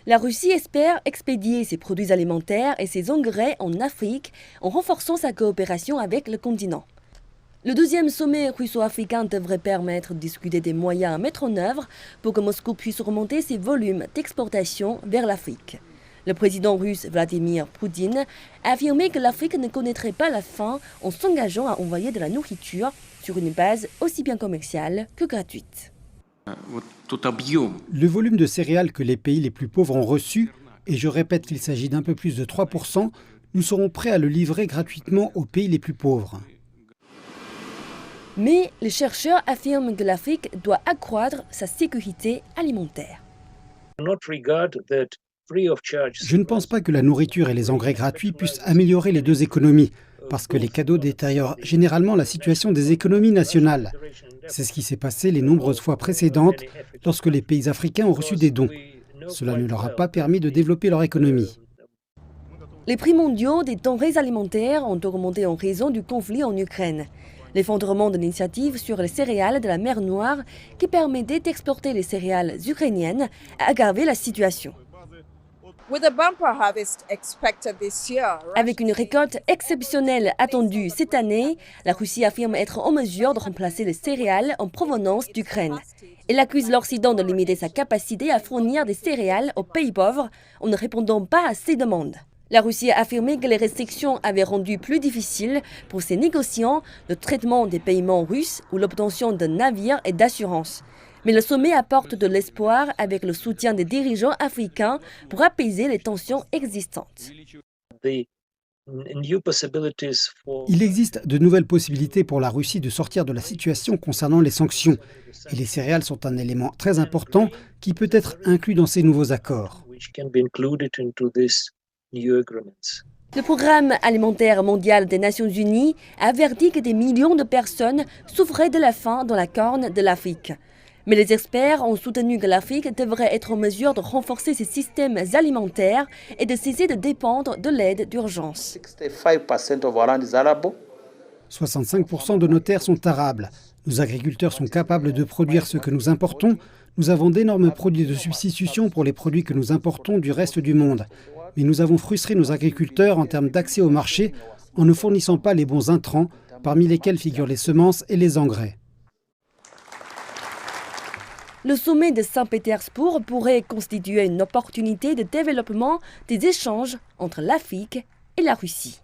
La Russie espère expédier ses produits alimentaires et ses engrais en Afrique en renforçant sa coopération avec le continent. Le deuxième sommet russo-africain devrait permettre de discuter des moyens à mettre en œuvre pour que Moscou puisse remonter ses volumes d'exportation vers l'Afrique. Le président russe Vladimir Poutine a affirmé que l'Afrique ne connaîtrait pas la faim en s'engageant à envoyer de la nourriture sur une base aussi bien commerciale que gratuite. Le volume de céréales que les pays les plus pauvres ont reçu, et je répète qu'il s'agit d'un peu plus de 3%, nous serons prêts à le livrer gratuitement aux pays les plus pauvres. Mais les chercheurs affirment que l'Afrique doit accroître sa sécurité alimentaire. Je ne pense pas que la nourriture et les engrais gratuits puissent améliorer les deux économies, parce que les cadeaux détériorent généralement la situation des économies nationales. C'est ce qui s'est passé les nombreuses fois précédentes lorsque les pays africains ont reçu des dons. Cela ne leur a pas permis de développer leur économie. Les prix mondiaux des denrées alimentaires ont augmenté en raison du conflit en Ukraine. L'effondrement de l'initiative sur les céréales de la mer Noire qui permettait d'exporter les céréales ukrainiennes a aggravé la situation. Avec une récolte exceptionnelle attendue cette année, la Russie affirme être en mesure de remplacer les céréales en provenance d'Ukraine. Elle accuse l'Occident de limiter sa capacité à fournir des céréales aux pays pauvres en ne répondant pas à ces demandes. La Russie a affirmé que les restrictions avaient rendu plus difficile pour ses négociants le traitement des paiements russes ou l'obtention de navires et d'assurances. Mais le sommet apporte de l'espoir avec le soutien des dirigeants africains pour apaiser les tensions existantes. Il existe de nouvelles possibilités pour la Russie de sortir de la situation concernant les sanctions. Et les céréales sont un élément très important qui peut être inclus dans ces nouveaux accords. Le Programme alimentaire mondial des Nations Unies a averti que des millions de personnes souffraient de la faim dans la Corne de l'Afrique. Mais les experts ont soutenu que l'Afrique devrait être en mesure de renforcer ses systèmes alimentaires et de cesser de dépendre de l'aide d'urgence. 65% de nos terres sont arables. Nos agriculteurs sont capables de produire ce que nous importons. Nous avons d'énormes produits de substitution pour les produits que nous importons du reste du monde. Mais nous avons frustré nos agriculteurs en termes d'accès au marché en ne fournissant pas les bons intrants, parmi lesquels figurent les semences et les engrais. Le sommet de Saint-Pétersbourg pourrait constituer une opportunité de développement des échanges entre l'Afrique et la Russie.